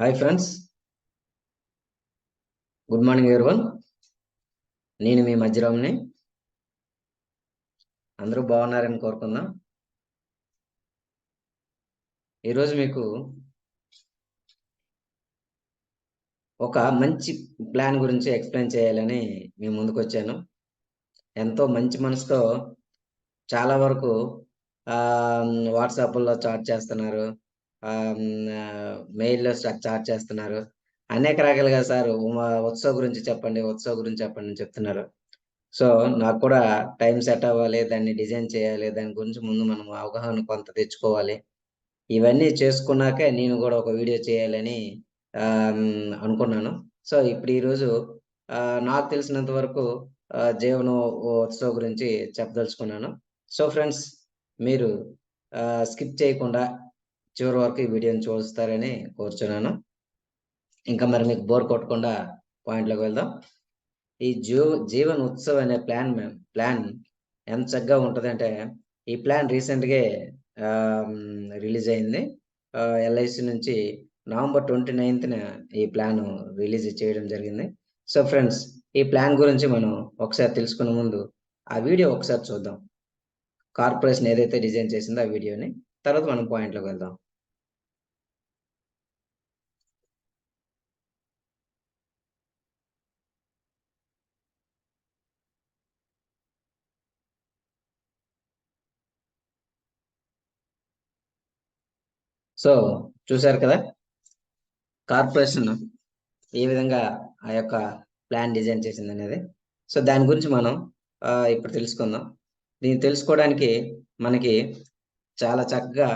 Hi friends, good morning everyone. నేను మీ మధ్యరామ్ని. అందరూ బాగున్నారని కోరుకుందాం. ఈరోజు మీకు ఒక మంచి ప్లాన్ గురించి ఎక్స్ప్లెయిన్ చేయాలని మీ ముందుకు వచ్చాను. ఎంతో మంచి మనసుతో చాలా వరకు వాట్సాప్లో చాట్ చేస్తున్నారు, మెయిల్లో చాట్ చేస్తున్నారు. అనేక రకాలుగా సార్ ఉత్సవ్ గురించి చెప్పండి, ఉత్సవ్ గురించి చెప్పండి అని చెప్తున్నారు. సో నాకు కూడా టైం సెట్ అవ్వాలి, దాన్ని డిజైన్ చేయాలి, దాని గురించి ముందు మనం అవగాహన కొంత తెచ్చుకోవాలి. ఇవన్నీ చేసుకున్నాకే నేను కూడా ఒక వీడియో చేయాలని అనుకున్నాను. సో ఇప్పుడు ఈరోజు నాకు తెలిసినంత వరకు జీవన ఉత్సవం గురించి చెప్పదలుచుకున్నాను. సో ఫ్రెండ్స్, మీరు స్కిప్ చేయకుండా చివరి వరకు ఈ వీడియోని చూస్తారని కోరుచున్నాను. ఇంకా మరి మీకు బోర్ కొట్టకుండా పాయింట్లోకి వెళ్దాం. ఈ జీవన్ ఉత్సవ్ అనే ప్లాన్ ఎంత చక్కగా ఉంటుందంటే, ఈ ప్లాన్ రీసెంట్గా రిలీజ్ అయింది. ఎల్ఐసి నుంచి నవంబర్ 29న ఈ ప్లాన్ రిలీజ్ చేయడం జరిగింది. సో ఫ్రెండ్స్, ఈ ప్లాన్ గురించి మనం ఒకసారి తెలుసుకునే ముందు ఆ వీడియో ఒకసారి చూద్దాం. కార్పొరేషన్ ఏదైతే డిజైన్ చేసిందో ఆ వీడియోని, తర్వాత మనం పాయింట్లోకి వెళ్దాం. సో చూశారు కదా, కార్పొరేషన్ ఏ విధంగా ఆ యొక్క ప్లాన్ డిజైన్ చేసింది అనేది. సో దాని గురించి మనం ఇప్పుడు తెలుసుకుందాం. దీన్ని తెలుసుకోవడానికి మనకి చాలా చక్కగా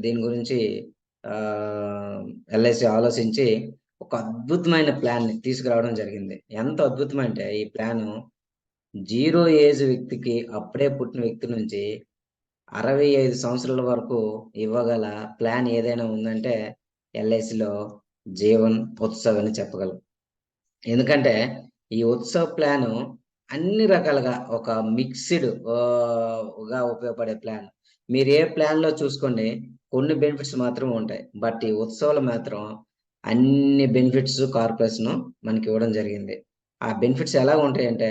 దీని గురించి ఎల్ఐసి ఆలోచించి ఒక అద్భుతమైన ప్లాన్ని తీసుకురావడం జరిగింది. ఎంత అద్భుతమంటే, ఈ ప్లాను 0 ఏజ్ వ్యక్తికి, అప్పుడే పుట్టిన వ్యక్తి నుంచి 65 సంవత్సరాల వరకు ఇవ్వగల ప్లాన్ ఏదైనా ఉందంటే ఎల్ఐసిలో జీవన్ ఉత్సవ్ అని చెప్పగలం. ఎందుకంటే ఈ ఉత్సవ్ ప్లాను అన్ని రకాలుగా ఒక మిక్స్డ్ గా ఉపయోగపడే ప్లాన్. మీరు ఏ ప్లాన్లో చూసుకోండి, కొన్ని బెనిఫిట్స్ మాత్రం ఉంటాయి. బట్ ఈ ఉత్సవాలు మాత్రం అన్ని బెనిఫిట్స్ కార్పొరేషన్ మనకి ఇవ్వడం జరిగింది. ఆ బెనిఫిట్స్ ఎలా ఉంటాయంటే,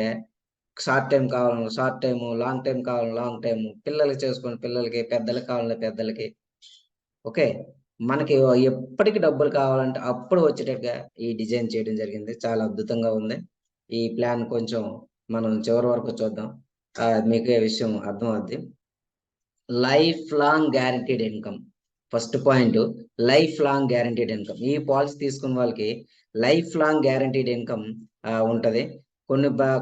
షార్ట్ టైం కావాలన్నా షార్ట్ టైము, లాంగ్ టైం కావాలన్నా లాంగ్ టైము, పిల్లలకి చేసుకోండి పిల్లలకి, పెద్దలకి కావాలన్నా పెద్దలకి. ఓకే, మనకి ఎప్పటికి డబ్బులు కావాలంటే అప్పుడు వచ్చేటట్టుగా ఈ డిజైన్ చేయడం జరిగింది. చాలా అద్భుతంగా ఉంది. ఈ ప్లాన్ కొంచెం మనం చివరి వరకు చూద్దాం, మీకు ఈ విషయం అర్థం అవుద్ది. Life long guaranteed income. First point, life long guaranteed income. ఈ పాలసీ తీసుకున్న వాళ్ళకి లైఫ్ లాంగ్ గ్యారంటీడ్ ఇన్కమ్ ఉంటది.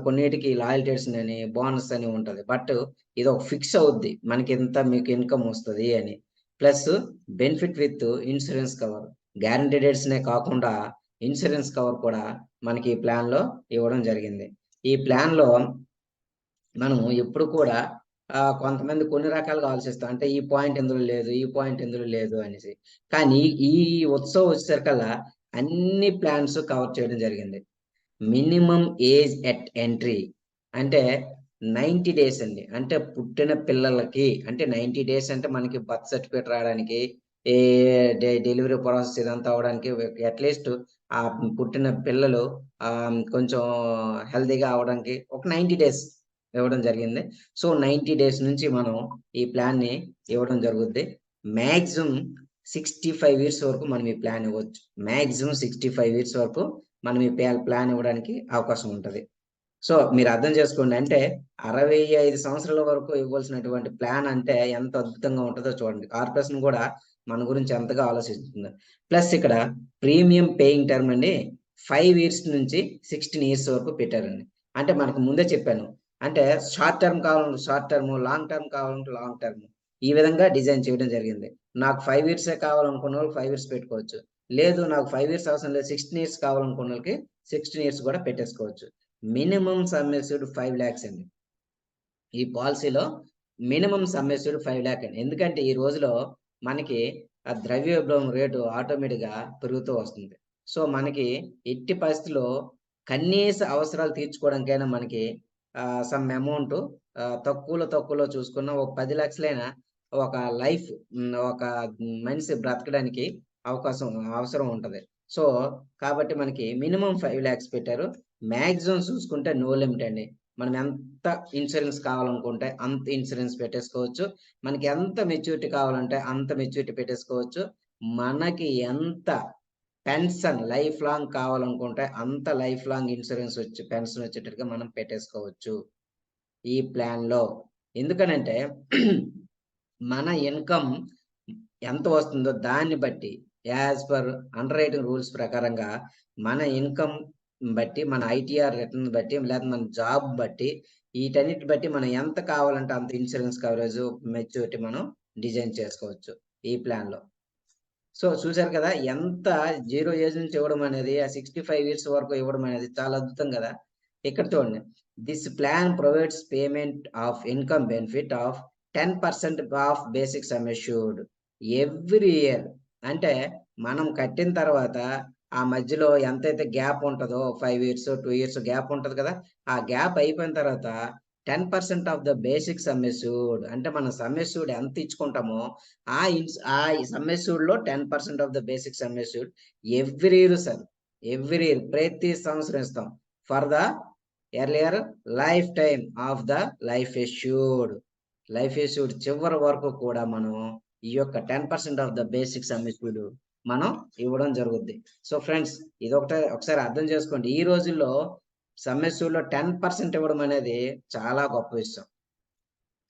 కొన్నిటికి లాయల్టీస్ అని, బోనస్ అని ఉంటది. బట్ ఇది ఒక ఫిక్స్ అవుద్ది, మనకి ఎంత మీకు ఇన్కమ్ వస్తుంది అని. Plus benefit with insurance cover. Guarantee డేట్స్నే కాకుండా ఇన్సూరెన్స్ కవర్ కూడా మనకి ఈ ప్లాన్లో ఇవ్వడం జరిగింది. ఈ ప్లాన్లో మనం ఎప్పుడు కూడా కొంతమంది కొన్ని రకాలుగా ఆలోచిస్తాం, అంటే ఈ పాయింట్ ఎందులో లేదు, ఈ పాయింట్ ఎందులో లేదు అనేసి. కానీ ఈ ఉత్సవం వచ్చేసరికల్లా అన్ని ప్లాన్స్ కవర్ చేయడం జరిగింది. మినిమం ఏజ్ ఎట్ ఎంట్రీ అంటే 90 డేస్ అండి. అంటే పుట్టిన పిల్లలకి, అంటే 90 డేస్ అంటే మనకి బర్త్ సర్టిఫికేట్ రావడానికి, ఏ డెలివరీ ప్రాసెస్ ఇదంతా అవడానికి అట్లీస్ట్ ఆ పుట్టిన పిల్లలు కొంచెం హెల్తీగా అవడానికి ఒక 90 డేస్ ఇవ్వడం జరిగింది. సో 90 డేస్ నుంచి మనం ఈ ప్లాన్ని ఇవ్వడం జరుగుద్ది. మ్యాక్సిమం 65 ఇయర్స్ వరకు మనం ఈ ప్లాన్ ఇవ్వచ్చు. మ్యాక్సిమం 65 ఇయర్స్ వరకు మనం ఈ ప్లాన్ ఇవ్వడానికి అవకాశం ఉంటుంది. సో మీరు అర్థం చేసుకోండి, అంటే 65 సంవత్సరాల వరకు ఇవ్వాల్సినటువంటి ప్లాన్ అంటే ఎంత అద్భుతంగా ఉంటుందో చూడండి. కార్పొరేషన్ కూడా మన గురించి ఎంతగా ఆలోచిస్తుంది. ప్లస్ ఇక్కడ ప్రీమియం పేయింగ్ టర్మ్ అండి 5 ఇయర్స్ నుంచి 16 ఇయర్స్ వరకు పెట్టారండి. అంటే మనకు ముందే చెప్పాను, అంటే షార్ట్ టర్మ్ కావాలంటే షార్ట్ టర్మ్, లాంగ్ టర్మ్ కావాలంటే లాంగ్ టర్మ్, ఈ విధంగా డిజైన్ చేయడం జరిగింది. నాకు 5 ఇయర్సే కావాలనుకున్న వాళ్ళు 5 ఇయర్స్ పెట్టుకోవచ్చు. లేదు నాకు 5 ఇయర్స్ అవసరం లేదు, 16 ఇయర్స్ కావాలనుకున్న వాళ్ళకి 16 ఇయర్స్ కూడా పెట్టేసుకోవచ్చు. మినిమం సమ్ అష్యూర్డ్ 5 lakhs అండి. ఈ పాలసీలో మినిమం సమ్ అష్యూర్డ్ 5 lakh అండి. ఎందుకంటే ఈ రోజులో మనకి ఆ ద్రవ్యోల్బణం రేటు ఆటోమేటిక్గా పెరుగుతూ వస్తుంది. సో మనకి ఎట్టి పరిస్థితుల్లో కనీస అవసరాలు తీర్చుకోవడానికైనా మనకి సమ్ అమౌంట్ తక్కువలో చూసుకున్న ఒక 10 లక్షలైనా ఒక లైఫ్, ఒక మనిషి బ్రతకడానికి అవసరం ఉంటది. సో, కాబట్టి మనకి మినిమమ్ 5 లాక్స్ పెట్టారు. మాక్సిమం చూసుకుంటే నో లిమిట్ అండి. మనం ఎంత ఇన్సూరెన్స్ కావాలనుకుంటే అంత ఇన్సూరెన్స్ పెట్టేసుకోవచ్చు. మనకి ఎంత మెచ్యూరిటీ కావాలంటే అంత మెచ్యూరిటీ పెట్టేసుకోవచ్చు. మనకి ఎంత పెన్షన్ లైఫ్ లాంగ్ కావాలనుకుంటే అంత లైఫ్ లాంగ్ ఇన్సూరెన్స్ పెన్షన్ వచ్చేటట్టుగా మనం పెట్టేసుకోవచ్చు ఈ ప్లాన్‌లో. ఎందుకనంటే మన ఇన్‌కమ్ ఎంత వస్తుందో దాన్ని బట్టి as per underwriting rules ప్రకారంగా మన ఇన్‌కమ్ బట్టి, మన ఐటీఆర్ రిటర్న్ బట్టి, లేదా మన జాబ్ బట్టి, వీటన్నిటిని బట్టి మనం ఎంత కావాలంటే అంత ఇన్సూరెన్స్ కవరేజ్, మెచ్యూరిటీ మనం డిజైన్ చేసుకోవచ్చు ఈ ప్లాన్‌లో. సో, చూసారు కదా! ఎంత 0 ఏజ్ నుంచి ఇవ్వడం అనేది, ఆ 65 ఇయర్స్ వరకు ఇవ్వడం అనేది చాలా అద్భుతం గదా! ఇక్కడ చూడండి. This plan provides payment of income benefit of 10% of basic sum assured every year. అంటే మనం కట్టిన తర్వాత ఆ మధ్యలో ఎంతైతే గ్యాప్ ఉంటదో 5 ఇయర్స్, 2 ఇయర్స్ గ్యాప్ ఉంటది కదా! ఆ గ్యాప్ అయిపోయిన తర్వాత 10% of the basic sum assured అంటే మన సమ్ అష్యూర్డ్ ఎంత ఇచ్చుకుంటామో ఆ సమ్ అష్యూర్డ్‌లో 10% of the basic sum assured every year sir. Every year ప్రతి సంవత్సరం ఇస్తాం. For the earlier lifetime of the life assured. Life assured చివరి వరకు కూడా మనం ఈ యొక్క 10% of the basic sum assured మనం ఇవ్వడం జరుగుద్ది. సో ఫ్రెండ్స్, ఒకసారి అర్థం చేసుకోండి. ఈ రోజుల్లో సమ్ అష్యూర్డ్‌లో 10% ఇవ్వడం అనేది చాలా గొప్ప విషయం.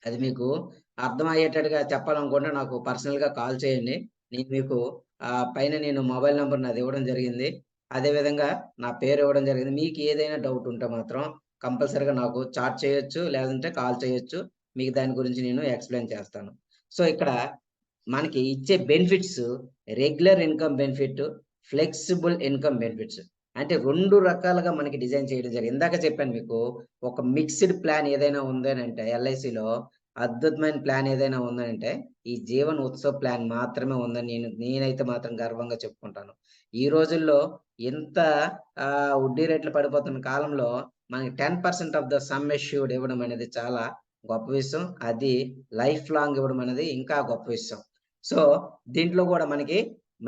అది మీకు అర్థమయ్యేటట్టుగా చెప్పాలనుకుంటే నాకు పర్సనల్‌గా కాల్ చేయండి. నేను మీకు పైన నేను మొబైల్ నంబర్ నాది ఇవ్వడం జరిగింది. అదే విధంగా నా పేరు ఇవ్వడం జరిగింది. మీకు ఏదైనా డౌట్ ఉంటే మాత్రం కంపల్సరీగా నాకు చాట్ చేయొచ్చు. లేదంటే కాల్ చేయొచ్చు. మీకు దాని గురించి నేను ఎక్స్‌ప్లెయిన్ చేస్తాను. సో, ఇక్కడ మనకి ఇచ్చే benefits regular income benefit, flexible income benefits. అంటే 2 రకాలుగా మనకి డిజైన్ చేయడం జరిగింది. ఇందాక చెప్పాను మీకు. ఒక మిక్స్‌డ్ ప్లాన్ ఏదైనా ఉందనంటే ఎల్ఐసిలో అద్భుతమైన ప్లాన్ ఏదైనా ఉందనంటే ఈ జీవన్ ఉత్సవ్ ప్లాన్ మాత్రమే ఉందని నేనైతే మాత్రం గర్వంగా చెప్పుకుంటాను. ఈ రోజుల్లో ఇంత వడ్డీ రేట్లు పడిపోతున్న కాలంలో మనకి 10% ఆఫ్ ద సమ్ అష్యూర్డ్ ఇవ్వడం అనేది చాలా గొప్ప విషయం. అది లైఫ్ లాంగ్ ఇవ్వడం అనేది ఇంకా గొప్ప విషయం. సో, దీంట్లో గూడా మనకి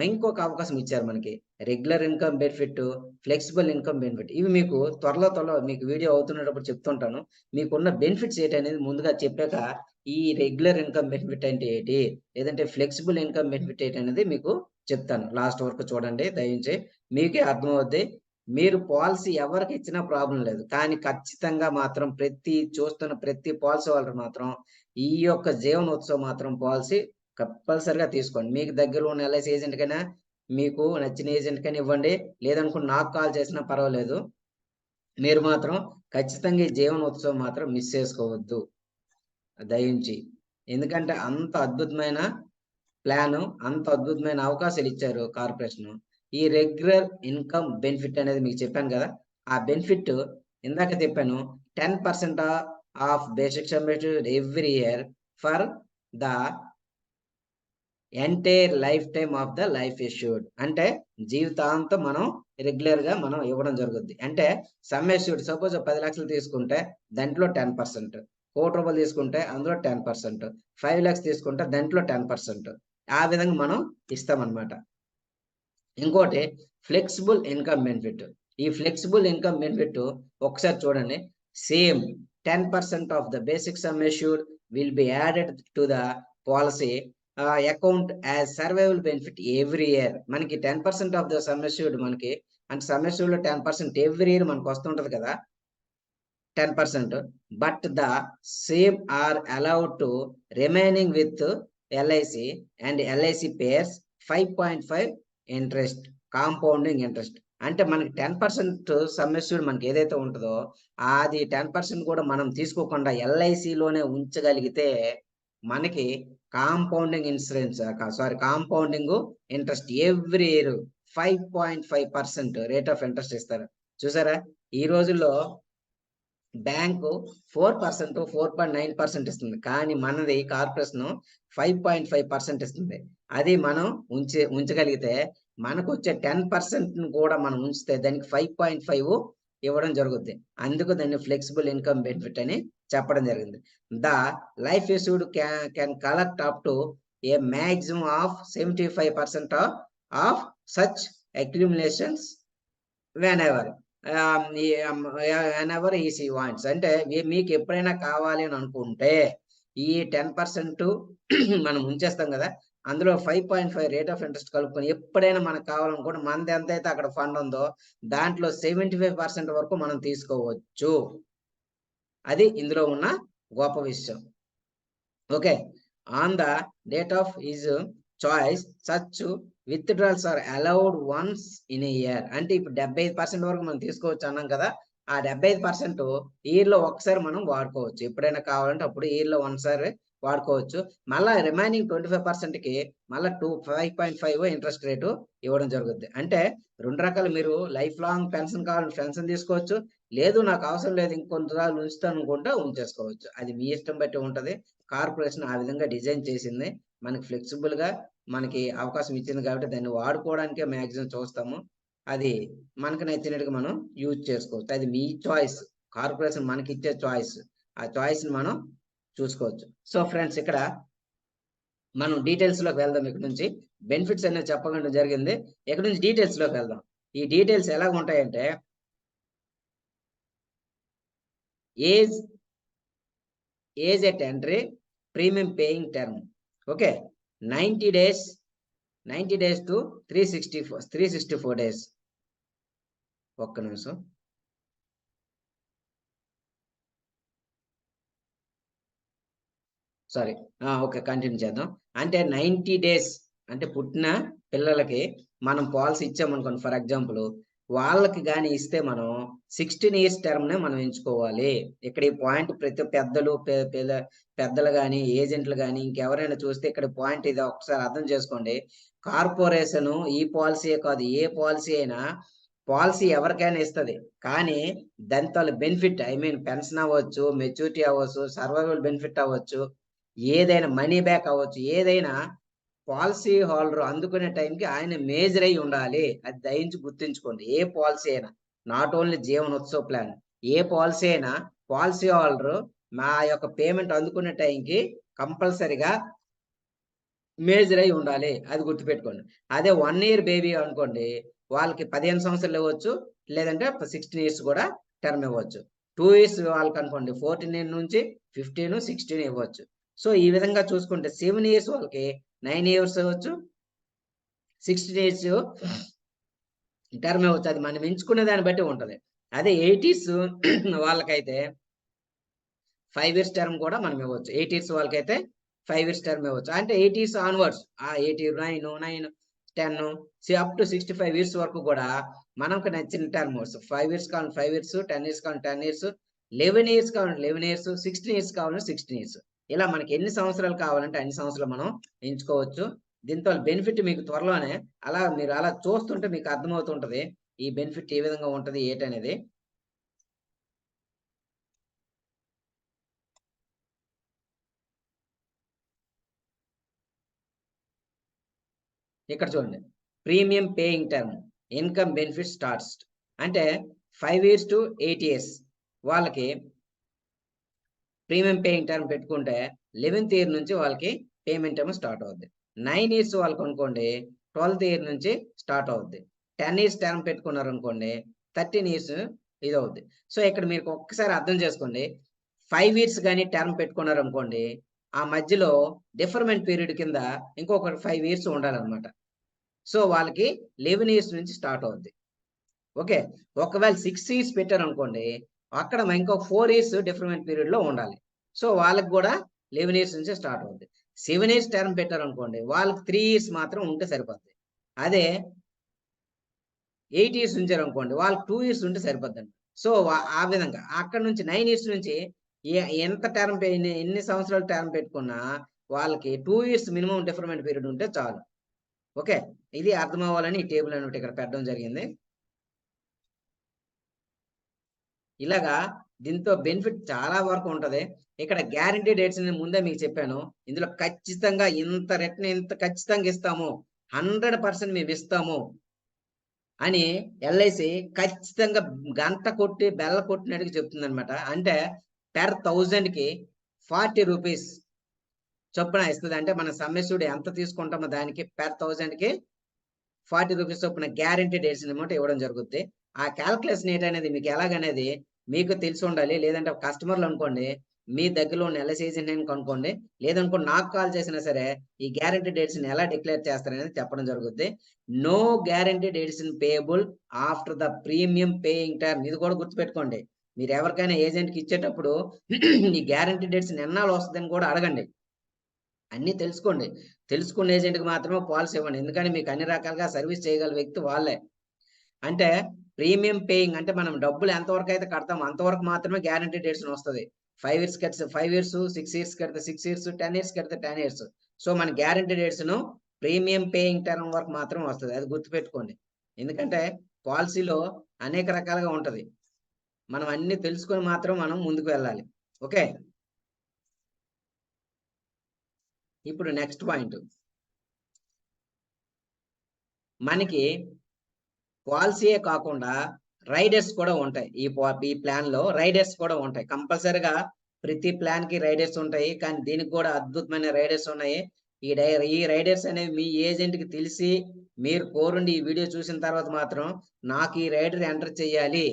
ఇంకొక అవకాశం ఇచ్చారు మనకి. Regular income benefit, flexible income benefit. ఇవి మీకు త్వరలో మీకు వీడియో అవుతున్నప్పుడు చెప్తుంటాను. మీకున్న బెనిఫిట్స్ ఏంటనేది ముందుగా చెప్పాక, ఈ రెగ్యులర్ ఇన్‌కమ్ బెనిఫిట్ అంటే ఏటి? లేదంటే ఫ్లెక్సిబుల్ ఇన్‌కమ్ బెనిఫిట్ ఏంటనేది మీకు చెప్తాను. లాస్ట్ వరకు చూడండి దయించి. మీకే అర్థమవుద్ది. మీరు పాలిసీ ఎవరికి ఇచ్చినా ప్రాబ్లమ్ లేదు. కానీ ఖచ్చితంగా మాత్రం చూస్తున్న ప్రతి పాలిసీ హోల్డర్ మాత్రం ఈ యొక్క జీవన్ ఉత్సవ్ మాత్రం పాలిసీ కంపల్సరీగా తీసుకోండి. మీకు దగ్గరలో ఉన్న ఎల్ఐసి ఏజెంట్‌కైనా మీకు నచ్చిన ఏజెంట్‌కైనా ఇవ్వండి. లేదనుకుంటే నాకు కాల్ చేసినా పర్వాలేదు. మీరు మాత్రం ఖచ్చితంగా ఈ జీవన్ ఉత్సవం మాత్రం మిస్ చేసుకోవద్దు దయించి. ఎందుకంటే అంత అద్భుతమైన ప్లాను, అంత అద్భుతమైన అవకాశాలిచ్చారు కార్పొరేషను. ఈ రెగ్యులర్ ఇన్‌కమ్ బెనిఫిట్ అనేది మీకు చెప్పాను గదా! ఆ బెనిఫిట్ ఇందాక చెప్పాను. 10% of basic substitute every year for the entire life time of the life assured. అంటే జీవితాంతం మనం రెగ్యులర్‌గా మనం ఇవ్వడం జరుగుద్ది. అంటే సమ్ అష్యూర్డ్ సపోజ్ 10,00,000 తీసుకుంటే దాంట్లో 10%. రూ. 1,00,000 తీసుకుంటే అందులో 10%. 5,00,000 తీసుకుంటే దాంట్లో 10%. ఆ విధంగా మనం ఇస్తామన్నమాట. ఇంకోటి ఫ్లెక్సిబుల్ ఇన్‌కమ్ బెనిఫిట్. ఈ ఫ్లెక్సిబుల్ ఇన్‌కమ్ బెనిఫిట్ ఒకసారి చూడండి. Same 10% of the basic sum assured will be added to the policy account as survival benefit every year. మనకి 10% ఆఫ్ ద సమ్ అష్యూర్డ్ మనకి అంటే సమ్ అష్యూర్డ్‌లో 10% ఎవ్రీ ఇయర్ మనకు వస్తుంటది కదా! 10%. But the same are allowed to remaining with LIC and LIC pays 5.5 interest. Compounding interest. అంటే మనకి 10% sum assured మనకి ఏదైతే ఉంటదో, అది 10% కూడా మనం తీసుకోకుండా ఎల్ఐసిలోనే ఉంచగలిగితే, మనకి compounding insurance compounding interest every year 5.5% rate of interest ఇస్తారు. చూసారా? ఈ రోజుల్లో బ్యాంకు 4%, 4.9% ఇస్తుంది. కానీ మనది కార్పొరేషను 5.5% ఇస్తుంది. అది మనం ఉంచగలిగితే మనకొచ్చే 10%ని కూడా మనం ఉంచితే దానికి 5.5 ఇవ్వడం జరుగుద్ది. అందుకు దాన్ని ఫ్లెక్సిబుల్ ఇన్‌కమ్ బెనిఫిట్ అని చెప్పడం జరిగింది. The life assured can collect up to a maximum of 75% of such accumulations whenever whenever ఈసీ వాంట్స్. అంటే మీకు ఎప్పుడైనా కావాలి అని అనుకుంటే ఈ 10% మనం ఉంచేస్తాం కదా, అందులో 5.5 రేట్ ఆఫ్ ఇంట్రెస్ట్ కలుపుకొని ఎప్పుడైనా మనకు కావాలనుకుంటే మనది ఎంతైతే అక్కడ ఫండ్ ఉందో దాంట్లో 75% వరకు మనం తీసుకోవచ్చు. అది ఇందులో ఉన్న గొప్ప విషయం. Okay, on the date of his choice such withdrawals are allowed once in a year. అంటే ఇప్పుడు 75% వరకు మనం తీసుకోవచ్చు అన్నాం కదా, ఆ 75% ఇయర్ లో ఒకసారి మనం వాడుకోవచ్చు. ఎప్పుడైనా కావాలంటే అప్పుడు ఇయర్ లో ఒకసారి వాడుకోవచ్చు. మళ్ళీ రిమైనింగ్ 25% కి మళ్ళీ 5.5 ఇంట్రెస్ట్ రేటు ఇవ్వడం జరుగుద్ది. అంటే రెండు రకాలు, మీరు లైఫ్ లాంగ్ పెన్షన్ కావాలంటే పెన్షన్ తీసుకోవచ్చు, లేదు నాకు అవసరం లేదు ఇంకొంత రోజులు ఉంచుతాను అనుకుంటే ఉంచేసుకోవచ్చు. అది మీ ఇష్టం బట్టి ఉంటది. కార్పొరేషన్ ఆ విధంగా డిజైన్ చేసింది, మనకి ఫ్లెక్సిబుల్ గా మనకి అవకాశం ఇచ్చింది కాబట్టి దాన్ని వాడుకోవడానికే మ్యాక్సిమం చూస్తాము. అది మనకు నచ్చినట్టుగా మనం యూజ్ చేసుకోవచ్చు. అది మీ చాయిస్, కార్పొరేషన్ మనకి ఇచ్చే చాయిస్, ఆ చాయిస్ ని మనం చూసుకోవచ్చు. సో ఫ్రెండ్స్, ఇక్కడ మనం డీటెయిల్స్ లోకి వెళ్దాం. ఇక్కడ నుంచి బెనిఫిట్స్ అనేది చెప్పడం జరిగింది, ఇక్కడ నుంచి డీటెయిల్స్ లోకి వెళ్దాం. ఈ డీటెయిల్స్ ఎలా ఉంటాయంటే, age at entry, premium paying term. Okay, 90 days to 364 days. ఒక్క నిమిషం. సారీ, ఓకే, కంటిన్యూ చేద్దాం. అంటే 90 days అంటే పుట్టిన పిల్లలకి మనం పాలసీ ఇచ్చామనుకోండి, ఫర్ ఎగ్జాంపుల్ వాళ్ళకి కానీ ఇస్తే మనం 16 years టర్మ్నే మనం ఎంచుకోవాలి. ఇక్కడ ఈ పాయింట్ ప్రతి పెద్దలు కానీ ఏజెంట్లు కానీ ఇంకెవరైనా చూస్తే ఇక్కడ పాయింట్ ఇది ఒకసారి అర్థం చేసుకోండి. కార్పొరేషన్ ఈ పాలసీయే కాదు, ఏ పాలసీ అయినా పాలసీ ఎవరికైనా ఇస్తుంది, కానీ దాంతో బెనిఫిట్, ఐ మీన్ పెన్షన్ అవ్వచ్చు, మెచ్యూరిటీ అవ్వచ్చు, సర్వైవల్ బెనిఫిట్ అవ్వచ్చు, ఏదైనా మనీ బ్యాక్ అవ్వచ్చు, ఏదైనా పాలసీ హోల్డర్ అందుకునే టైంకి ఆయన మేజర్ అయి ఉండాలి. అది దయించి గుర్తుంచుకోండి. ఏ పాలసీ అయినా, not only Jeevan Utsav plan, A policy అయినా పాలసీ హోల్డర్ మా యొక్క పేమెంట్ అందుకునే టైంకి కంపల్సరిగా మేజర్ అయి ఉండాలి. అది గుర్తుపెట్టుకోండి. అదే 1 year బేబీ అనుకోండి, వాళ్ళకి 15 సంవత్సరాలు ఇవ్వచ్చు, లేదంటే 16 years కూడా టర్మ్ ఇవ్వచ్చు. 2 years వాళ్ళకి అనుకోండి 14 నుంచి 15, 16 ఇవ్వచ్చు. సో ఈ విధంగా చూసుకుంటే 7 years వాళ్ళకి 9 years ఇవ్వచ్చు, 16 years టర్మ్ ఇవ్వచ్చు. అది మనం ఎంచుకునే దాన్ని బట్టి ఉంటది. అదే 8 years వాళ్ళకైతే 5 years టర్మ్ కూడా మనం ఇవ్వచ్చు. 8 years వాళ్ళకైతే 5 years టర్మ్ ఇవ్వచ్చు. అంటే 8 years onwards, 8, 9, 10 up to 65 years వరకు కూడా మనకు నచ్చిన టర్మ్స్. 5 years కావాలి 5 years, 10 years కావాలి 10 years, 11 years కావాలి 11 years, 16 years కావాలంటే 16 years. ఇలా మనకి ఎన్ని సంవత్సరాలు కావాలంటే అన్ని సంవత్సరాలు మనం ఎంచుకోవచ్చు. దీంతో బెనిఫిట్ మీకు త్వరలోనే మీరు అలా చూస్తుంటే మీకు అర్థమవుతుంటది ఈ బెనిఫిట్ ఏ విధంగా ఉంటది ఏంటనేది. ఇక్కడ చూడండి, premium paying term, income benefit starts. అంటే 5 years to 8 years వాళ్ళకి ప్రీమియం పేయింగ్ టర్మ్ పెట్టుకుంటే 11th year నుంచి వాళ్ళకి పేమెంట్ టర్మ్ స్టార్ట్ అవుద్ది. 9 years వాళ్ళకి అనుకోండి 12th year నుంచి స్టార్ట్ అవుద్ది. 10 years టర్మ్ పెట్టుకున్నారు అనుకోండి 13 years ఇది అవుద్ది. సో ఇక్కడ మీరు ఒక్కసారి అర్థం చేసుకోండి, 5 years కానీ టర్మ్ పెట్టుకున్నారు అనుకోండి, ఆ మధ్యలో డిఫర్మెంట్ పీరియడ్ కింద ఇంకొక 5 years ఉండాలన్నమాట. సో వాళ్ళకి 11 years నుంచి స్టార్ట్ అవుద్ది. ఓకే, ఒకవేళ 6 years పెట్టారు అనుకోండి, అక్కడ ఇంకొక 4 years డిఫరెంట్ పీరియడ్ లో ఉండాలి. సో వాళ్ళకి కూడా 11 years నుంచి స్టార్ట్ అవుద్ది. 7 years టర్మ్ పెట్టారు అనుకోండి, వాళ్ళకి 3 years మాత్రం ఉంటే సరిపోద్ది. అదే 8 years ఉంచారు అనుకోండి, వాళ్ళకి 2 years ఉంటే సరిపోద్దండి. సో ఆ విధంగా అక్కడ నుంచి 9 years నుంచి ఎంత టర్మ్ ఎన్ని సంవత్సరాలు టర్మ్ పెట్టుకున్నా వాళ్ళకి 2 years మినిమం డిఫరెంట్ పీరియడ్ ఉంటే చాలు. ఓకే, ఇది అర్థం అవ్వాలని ఈ టేబుల్ అనేది ఇక్కడ పెట్టడం జరిగింది. ఇలాగా దీంతో బెనిఫిట్ చాలా వరకు ఉంటది. ఇక్కడ గ్యారంటీ డేట్స్ నేను ముందే మీకు చెప్పాను. ఇందులో ఖచ్చితంగా ఇంత రిటర్న్ ఇంత ఖచ్చితంగా ఇస్తాము, 100% మేము ఇస్తాము అని ఎల్ఐసి ఖచ్చితంగా గంట కొట్టి బెల్ల కొట్టినట్టుగా చెప్తుంది అనమాట. అంటే per 1000 కి 40 రూపీస్ చొప్పున ఇస్తుంది. అంటే మన సమ్మెస్యుడు ఎంత తీసుకుంటామో దానికి per 1000 కి 40 రూపీస్ చొప్పున గ్యారంటీ డేట్స్ అమౌంట్ ఇవ్వడం జరుగుద్ది. ఆ క్యాల్కులేషన్ ఏంటనేది మీకు ఎలాగనేది మీకు తెలిసి ఉండాలి. లేదంటే కస్టమర్లు అనుకోండి, మీ దగ్గరలో ఉన్న ఎల్ఐసి ఏజెంట్ కనుక్కోండి, లేదనుకోండి నాకు కాల్ చేసినా సరే ఈ గ్యారంటీ డేట్స్ ని ఎలా డిక్లేర్ చేస్తారనేది చెప్పడం జరుగుద్ది. No guarantee dates in payable after the premium paying term. ఇది కూడా గుర్తుపెట్టుకోండి. మీరు ఎవరికైనా ఏజెంట్కి ఇచ్చేటప్పుడు ఈ గ్యారంటీ డేట్స్ ఎన్నాళ్ళు వస్తుందని కూడా అడగండి. అన్నీ తెలుసుకోండి. తెలుసుకున్న ఏజెంట్కి మాత్రమే పాలసీ ఇవ్వండి. ఎందుకంటే మీకు అన్ని రకాలుగా సర్వీస్ చేయగల వ్యక్తి వాళ్ళే. అంటే ప్రీమియం పేయింగ్ అంటే మనం డబ్బులు ఎంతవరకు అయితే కడతామో అంతవరకు మాత్రమే గ్యారంటీ డేట్స్ వస్తుంది. 5 ఇయర్స్ కడితే 5 ఇయర్స్, 6 ఇయర్స్ కడితే 6 ఇయర్స్, 10 ఇయర్స్ కడితే 10 ఇయర్స్. సో మన guarantee dates premium paying term వరకు మాత్రం వస్తుంది. అది గుర్తుపెట్టుకోండి. ఎందుకంటే పాలసీలో అనేక రకాలుగా ఉంటది. మనం అన్ని తెలుసుకొని మాత్రం మనం ముందుకు వెళ్ళాలి. ఓకే, ఇప్పుడు నెక్స్ట్ పాయింట్, మనకి పాలసీయే కాకుండా రైడర్స్ కూడా ఉంటాయి. ఈ ప్లాన్ లో రైడర్స్ కూడా ఉంటాయి. కంపల్సరిగా ప్రతి ప్లాన్ కి రైడర్స్ ఉంటాయి. కానీ దీనికి కూడా అద్భుతమైన రైడర్స్ ఉన్నాయి. ఈ రైడర్స్ అనేవి మీ ఏజెంట్ కి తెలిసి మీరు కోరుండి ఈ వీడియో చూసిన తర్వాత మాత్రం నాకు ఈ రైడర్ ఎంటర్ చేయాలి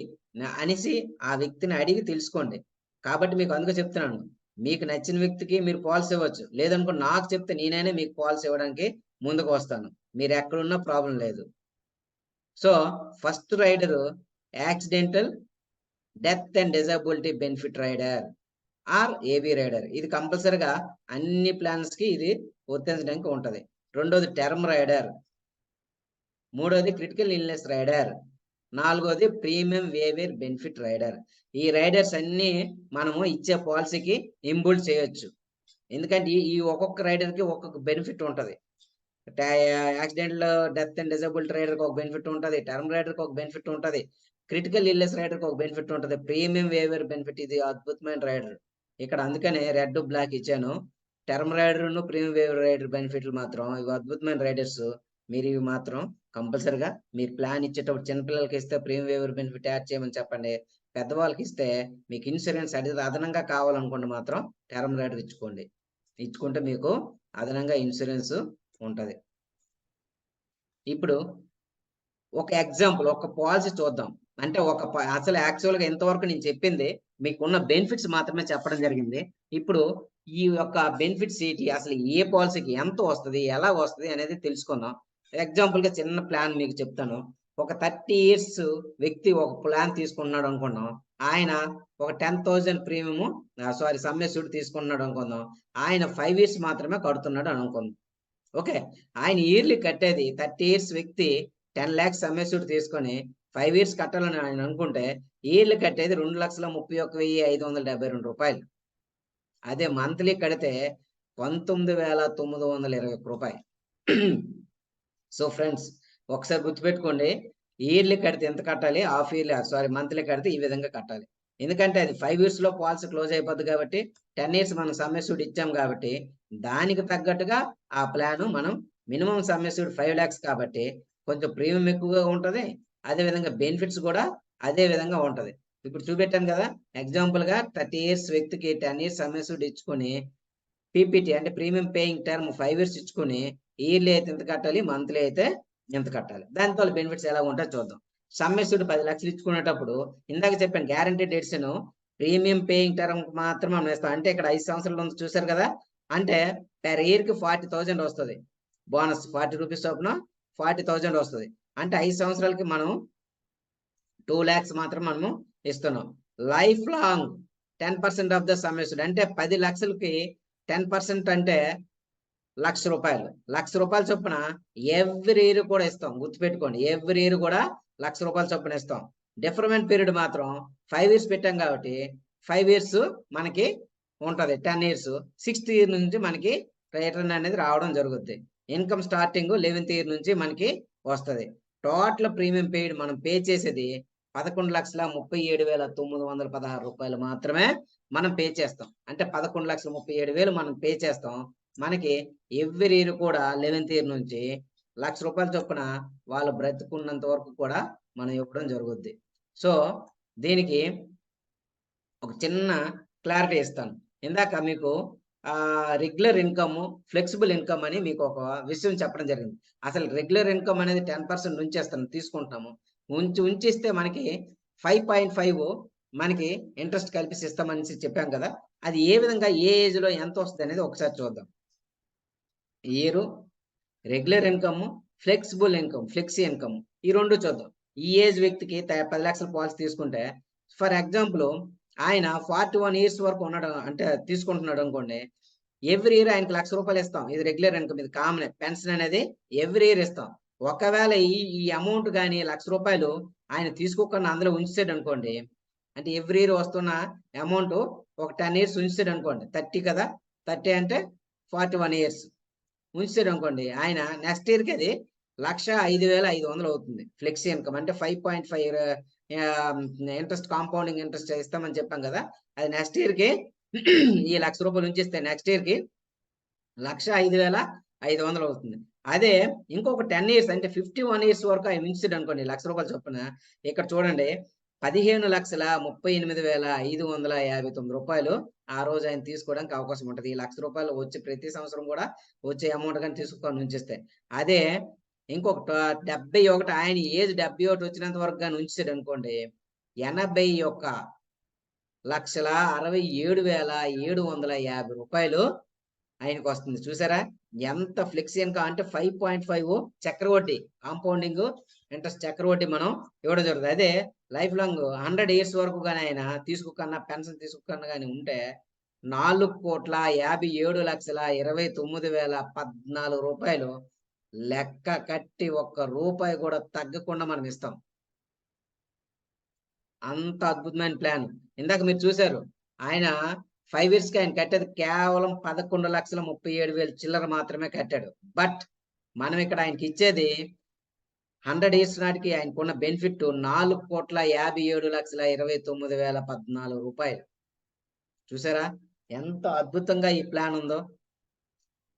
అనేసి ఆ వ్యక్తిని అడిగి తెలుసుకోండి. కాబట్టి మీకు అందుకు చెప్తున్నాను, మీకు నచ్చిన వ్యక్తికి మీరు పాలసీ ఇవ్వచ్చు. లేదనుకో నాకు చెప్తే నేనైనా మీకు పాలసీ ఇవ్వడానికి ముందుకు వస్తాను. మీరు ఎక్కడున్నా ప్రాబ్లం లేదు. So first rider accidental death and disability benefit rider or AB rider. ఇది కంపల్సరిగా అన్ని ప్లాన్స్ కి ఇది వర్తించడానికి ఉంటది. రెండోది టర్మ్ రైడర్, మూడోది క్రిటికల్ ఇల్నెస్ రైడర్, నాలుగోది ప్రీమియం వేవేర్ బెనిఫిట్ రైడర్. ఈ రైడర్స్ అన్ని మనము ఇచ్చే పాలసీకి ఇంబుల్డ్ చేయొచ్చు. ఎందుకంటే ఈ ఒక్కొక్క రైడర్ కి ఒక్కొక్క బెనిఫిట్ ఉంటది. Accident death and disability rider కి ఒక బెనిఫిట్ ఉంటుంది, టర్మ్ రైడర్ కి ఒక బెనిఫిట్ ఉంటుంది, క్రిటికల్ ఇల్నెస్ రైడర్ కి ఒక బెనిఫిట్ ఉంటుంది, ప్రీమియం వేవేర్ బెనిఫిట్. ఇది అద్భుతమైన రైడర్. ఇక్కడ అందుకనే రెడ్ బ్లాక్ ఇచ్చాను. టర్మ్ రైడర్ ప్రీమియం వేవేర్ రైడర్ బెనిఫిట్లు మాత్రం ఇవి అద్భుతమైన రైడర్స్. మీరు ఇవి మాత్రం కంపల్సరిగా మీరు ప్లాన్ ఇచ్చేటప్పుడు చిన్నపిల్లలకి ఇస్తే ప్రీమియం వేవేర్ బెనిఫిట్ యాడ్ చేయమని చెప్పండి. పెద్దవాళ్ళకి ఇస్తే మీకు ఇన్సూరెన్స్ అదనంగా కావాలనుకోండి మాత్రం టర్మ్ రైడర్ ఇచ్చుకోండి. ఇచ్చుకుంటే మీకు అదనంగా ఇన్సూరెన్స్ ఉంటది. ఇప్పుడు ఒక ఎగ్జాంపుల్, ఒక పాలసీ చూద్దాం. అంటే అసలు యాక్చువల్గా ఎంతవరకు నేను చెప్పింది మీకున్న బెనిఫిట్స్ మాత్రమే చెప్పడం జరిగింది. ఇప్పుడు ఈ యొక్క బెనిఫిట్స్ ఏంటి, అసలు ఏ పాలసీకి ఎంత వస్తుంది, ఎలా వస్తుంది అనేది తెలుసుకుందాం. ఎగ్జాంపుల్ గా చిన్న ప్లాన్ మీకు చెప్తాను. ఒక 30 ఇయర్స్ వ్యక్తి ఒక ప్లాన్ తీసుకున్నాడు అనుకున్నాం. ఆయన ఒక 10,000 ప్రీమియం సమ్మెస్యూడ్ తీసుకున్నాడు అనుకుందాం. ఆయన 5 ఇయర్స్ మాత్రమే కడుతున్నాడు అని అనుకుందాం. ఓకే, ఆయన ఇయర్లీ కట్టేది 30 ఇయర్స్ వ్యక్తి 10 lakhs సమ్మెస్యూడ్ తీసుకొని 5 ఇయర్స్ కట్టాలని ఆయన అనుకుంటే ఇయర్లీ కట్టేది 2,31,572 రూపాయలు. అదే మంత్లీ కడితే 19,921 రూపాయలు. సో ఫ్రెండ్స్, ఒకసారి గుర్తుపెట్టుకోండి, ఇయర్లీ కడితే ఎంత కట్టాలి, హాఫ్ ఇయర్లీ మంత్లీ కడితే ఈ విధంగా కట్టాలి. ఎందుకంటే అది 5 ఇయర్స్ లో పాలసీ క్లోజ్ అయిపోద్ది కాబట్టి 10 ఇయర్స్ మనం సమ్మెస్యూడ్ ఇచ్చాం కాబట్టి దానికి తగ్గట్టుగా ఆ ప్లాన్ మనం మినిమం సమ్మెస్యూడ్ 5 lakhs కాబట్టి కొంచెం ప్రీమియం ఎక్కువగా ఉంటది. అదే విధంగా బెనిఫిట్స్ కూడా అదే విధంగా ఉంటది. ఇప్పుడు చూపెట్టాను కదా, ఎగ్జాంపుల్ గా 30 ఇయర్స్ వ్యక్తికి 10 ఇయర్స్ సమ్మెస్యూడ్ ఇచ్చుకొని పీపీటీ అంటే ప్రీమియం పేయింగ్ టర్మ్ 5 ఇయర్స్ ఇచ్చుకొని ఇయర్లీ అయితే ఎంత కట్టాలి, మంత్లీ అయితే ఎంత కట్టాలి, దానితో బెనిఫిట్స్ ఎలా ఉంటాయో చూద్దాం. సమ్మెస్యూడ్ 10 లక్షలు ఇచ్చుకునేటప్పుడు ఇందాక చెప్పాను guarantee dates premium paying term మాత్రం మనం వేస్తాం. అంటే ఇక్కడ 5 సంవత్సరాలు ఉంది చూసారు కదా, అంటే పర్ ఇయర్ కి 40,000 వస్తుంది. బోనస్ 40 రూపీస్ చొప్పున 40,000 వస్తుంది. అంటే 5 సంవత్సరాలకి మనం 2 lakhs మాత్రం మనము ఇస్తున్నాం. లైఫ్ లాంగ్ 10% ఆఫ్ ద సమ్మెస్యూడ్ అంటే 10 లక్షలకి 10% అంటే ₹1,00,000. ₹1,00,000 చొప్పున ఎవ్రీ ఇయర్ కూడా ఇస్తాం. గుర్తుపెట్టుకోండి, ఎవ్రీ ఇయర్ కూడా ₹1,00,000 చొప్పున ఇస్తాం. డిఫర్మెంట్ పీరియడ్ మాత్రం 5 ఇయర్స్ పెట్టాం కాబట్టి 5 ఇయర్స్ మనకి ఉంటది. 10 ఇయర్స్ 6th ఇయర్ నుంచి మనకి రిటర్న్ అనేది రావడం జరుగుద్ది. ఇన్కమ్ స్టార్టింగ్ 11th ఇయర్ నుంచి మనకి వస్తుంది. టోటల్ ప్రీమియం పేడ్ మనం పే చేసేది 11,37,916 రూపాయలు మాత్రమే మనం పే చేస్తాం. అంటే 11,37,000 మనం పే చేస్తాం. మనకి ఎవ్రీ ఇయర్ కూడా 11th ఇయర్ నుంచి ₹1,00,000 చొప్పున వాళ్ళు బ్రతుకున్నంత వరకు కూడా మనం ఇవ్వడం జరుగుద్ది. సో దీనికి ఒక చిన్న క్లారిటీ ఇస్తాను. ఇందాక మీకు రెగ్యులర్ ఇన్కమ్, ఫ్లెక్సిబుల్ ఇన్కమ్ అని మీకు ఒక విషయం చెప్పడం జరిగింది. అసలు రెగ్యులర్ ఇన్కమ్ అనేది 10% తీసుకుంటాము. ఉంచిస్తే మనకి 5.5 మనకి ఇంట్రెస్ట్ కల్పిసి ఇస్తామనేసి చెప్పాం కదా! అది ఏ విధంగా ఏ ఏజ్‌లో ఎంత వస్తదనేది ఒకసారి చూద్దాం. Year, regular income, flexible income, flexi income ఈ 2 చూద్దాం. ఈ ఏజ్ వ్యక్తికి 10 లక్షల పాలసీ తీసుకుంటే ఫర్ ఎగ్జాంపుల్ ఆయన 41 ఇయర్స్ వరకు ఉన్నాడు అంటే తీసుకుంటున్నాడు అనుకోండి. ఎవ్రీ ఇయర్ ఆయనకి ₹1,00,000 ఇస్తాం. ఇది రెగ్యులర్ ఇన్కమ్, ఇది కామనే. పెన్షన్ అనేది ఎవ్రీ ఇయర్ ఇస్తాం. ఒకవేళ ఈ అమౌంట్ గాని ₹1,00,000 ఆయన తీసుకోకుండా అందులో ఉంచేసాడనుకోండి. అంటే ఎవ్రీ ఇయర్ వస్తున్న అమౌంట్ ఒక 10 ఇయర్స్ ఉంచేసాడనుకోండి. 30 కదా! 30 అంటే 41 ఇయర్స్ ఉంచేసాడనుకోండి. ఆయన నెక్స్ట్ ఇయర్‌కి అది 1,05,500 అవుతుంది. ఫ్లెక్సీ ఇన్కమ్ అంటే 5.5 ఇంట్రెస్ట్, కాంపౌండింగ్ ఇంట్రెస్ట్ ఇస్తామని చెప్పాం కదా! అది నెక్స్ట్ ఇయర్‌కి ఈ ₹1,00,000 ఉంచేస్తే నెక్స్ట్ ఇయర్‌కి 1,05,500 అవుతుంది. అదే ఇంకొక 10 ఇయర్స్ అంటే 51 ఇయర్స్ వరకు ఆయన ఉంచాడనుకోండి ₹1,00,000 చొప్పున. ఇక్కడ చూడండి ₹15,38,559 ఆ రోజు ఆయన తీసుకోవడానికి అవకాశం ఉంటది. ఈ ₹1,00,000 వచ్చి ప్రతి సంవత్సరం కూడా వచ్చే అమౌంట్ గాని తీసుకొని ఉంచేస్తే. అదే ఇంకొక 71 ఆయన ఏజ్ 71 వచ్చినంత వరకు గాని ఉంచాడనుకోండి, ₹81,67,750 ఆయనకొస్తుంది. చూసారా? ఎంత ఫ్లెక్సీ ఇన్కమ్ అంటే 5.5 చక్రవడ్డీ, కాంపౌండింగ్ ఇంట్రెస్ట్ చక్రవడ్డీ మనం ఇవ్వడం జరుగుతుంది. అదే లైఫ్ లాంగ్ 100 ఇయర్స్ వరకు గాని ఆయన తీసుకోకన్నా పెన్షన్ తీసుకోకన్నా గాని ఉంటే ₹4,57,29,014 లెక్క కట్టి ఒక్క రూపాయి కూడా తగ్గకుండా మనం ఇస్తాం. అంత అద్భుతమైన ప్లాన్. ఇందాక మీరు చూసారు. ఆయన 5 ఇయర్స్‌కి ఆయన కట్టేది కేవలం 11,37,000 చిల్లర మాత్రమే కట్టాడు. బట్ మనం ఇక్కడ ఆయనకిచ్చేది 100 ఇయర్స్ నాటికి ఆయనకున్న బెనిఫిట్ ₹4,57,29,014 చూసారా? ఎంత అద్భుతంగా ఈ ప్లాన్ ఉందో.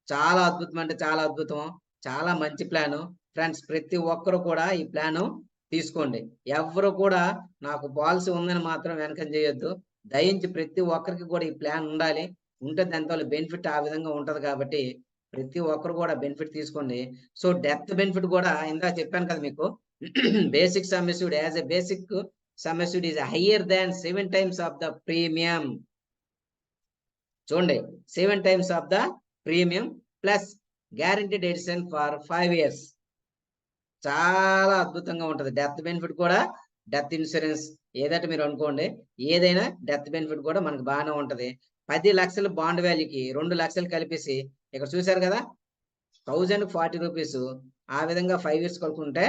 చాలా అద్భుతం అంటే చాలా అద్భుతం. చాలా మంచి ప్లాను. ఫ్రెండ్స్ ప్రతి ఒక్కరు కూడా ఈ ప్లాను తీసుకోండి. ఎవ్వరు కూడా నాకు పాలిసీ ఉందని మాత్రం వెనకంజ చేయొద్దు. దయించి ప్రతి ఒక్కరికి కూడా ఈ ప్లాన్ ఉండాలి. ఉంటే దానివల్ల బెనిఫిట్ ఆ విధంగా ఉంటది కాబట్టి ప్రతి ఒక్కరు కూడా బెనిఫిట్ తీసుకోండి. సో, డెత్ బెనిఫిట్ కూడా ఇందాక చెప్పాను కదా మీకు. Basic sum assured as a basic sum assured is higher than 7 times of the premium. చూడండి 7 times of the premium plus guaranteed addition for 5 years. చాలా అద్భుతంగా ఉంటది. డెత్ బెనిఫిట్ కూడా డెత్ ఇన్సూరెన్స్ ఏదైతే మీరు అనుకోండి. ఏదైనా డెత్ బెనిఫిట్ కూడా మనకు బాగానే ఉంటది. 10 లక్షల బాండ్ వాల్యూకి 2 లక్షలు కలిపేసి ఇక్కడ చూసారు కదా! ₹1,040 ఆ విధంగా 5 ఇయర్స్ కలుపుకుంటే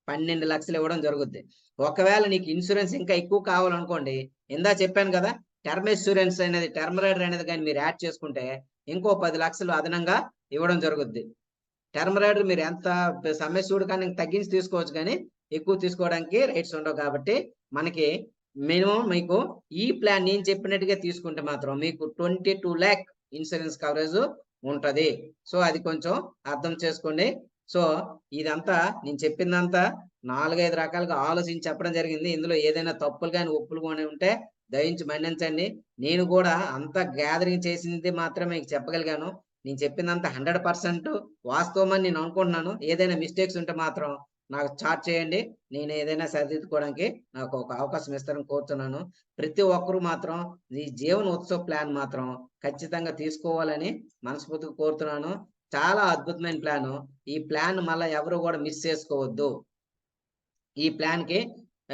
12 లక్షలు ఇవ్వడం జరుగుద్ది. ఒకవేళ నీకు ఇన్సూరెన్స్ ఇంకా ఎక్కువ కావాలనుకోండి, ఇందాక చెప్పాను కదా! టర్మ్ ఇన్సూరెన్స్ అనేది, టర్మ్ రైడర్ అనేది గాని మీరు యాడ్ చేసుకుంటే ఇంకో 10 లక్షలు అదనంగా ఇవ్వడం జరుగుద్ది. టర్మ్ రైడర్ మీరు ఎంత సమ్ అష్యూర్డ్ కన్నా తగ్గించి తీసుకోవచ్చు గానీ, ఎక్కువ తీసుకోవడానికి రైట్స్ ఉండవు కాబట్టి, మనకి మినిమమ్ మీకు ఈ ప్లాన్ నేను చెప్పినట్టుగా తీసుకుంటే మాత్రం మీకు 22,00,000 ఇన్సూరెన్స్ కవరేజ్ ఉంటది. సో, అది కొంచెం అర్థం చేసుకోండి. సో, ఇదంతా నేను చెప్పిందంతా 4, 5 రకాలుగా ఆలోచించి చెప్పడం జరిగింది. ఇందులో ఏదైనా తప్పులు గాని, ఒప్పులు గాని ఉంటే దయించి మన్నించండి. నేను కూడా అంతా గ్యాదరింగ్ చేసింది మాత్రమే మీకు చెప్పగలిగాను. నేను చెప్పిందంతా 100% వాస్తవమని నేను అనుకుంటున్నాను. ఏదైనా మిస్టేక్స్ ఉంటే మాత్రం నాకు చాట్ చేయండి. నేను ఏదైనా సరిదిద్దుకోవడానికి నాకు ఒక అవకాశం ఇస్తారని కోరుతున్నాను. ప్రతి ఒక్కరు మాత్రం ఈ జీవన ఉత్సవ్ ప్లాన్ మాత్రం ఖచ్చితంగా తీసుకోవాలని మనస్ఫూర్తిగా కోరుతున్నాను. చాలా అద్భుతమైన ప్లాను. ఈ ప్లాన్ మళ్ళా ఎవరు కూడా మిస్ చేసుకోవద్దు. ఈ ప్లాన్‌కి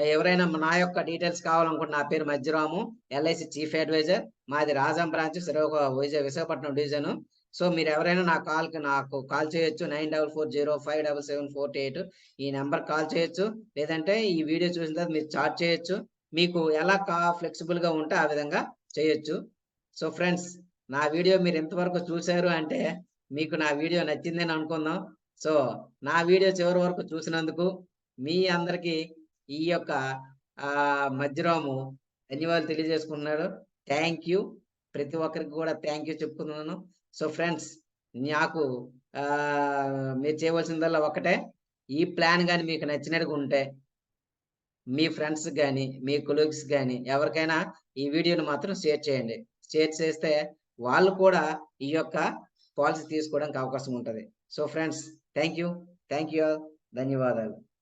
ఎవరైనా నా యొక్క డీటెయిల్స్ కావాలనుకుంటే నా పేరు మధ్యరాము. LIC chief advisor. మాది Rajam branch Visakhapatnam division. So, మీరెవరైనా నాకు కాల్ చేయొచ్చు. 9440577448 ఈ నంబర్‌కి కాల్ చేయొచ్చు. లేదంటే ఈ వీడియో చూసిన తర్వాత మీరు చాట్ చేయొచ్చు. మీకు ఎలా ఫ్లెక్సిబుల్‌గా ఉంటే ఆ విధంగా చేయొచ్చు. సో, ఫ్రెండ్స్ నా వీడియో మీరు ఇంతవరకు చూసారు అంటే మీకు నా వీడియో నచ్చిందని అనుకుందాం. సో, నా వీడియో చివరి వరకు చూసినందుకు మీ అందరికీ ఈ యొక్క మధ్యరాము ధన్యవాదాలు తెలియజేసుకుంటున్నాను. Thank you. ప్రతి ఒక్కరికి కూడా థ్యాంక్ యూ చెప్పుకున్నాను. సో, ఫ్రెండ్స్ నాకు మీరు చేయవలసిందల్లా ఒక్కటే. ఈ ప్లాన్ గాని మీకు నచ్చినట్టుగా ఉంటే మీ ఫ్రెండ్స్‌కి గాని, మీ కొలీగ్స్‌కి గాని ఎవరికైనా ఈ వీడియోని మాత్రం షేర్ చేయండి. షేర్ చేస్తే వాళ్ళు కూడా ఈ యొక్క పాలసీ తీసుకోవడానికి అవకాశం ఉంటది. So friends, thank you. Thank you all. ధన్యవాదాలు.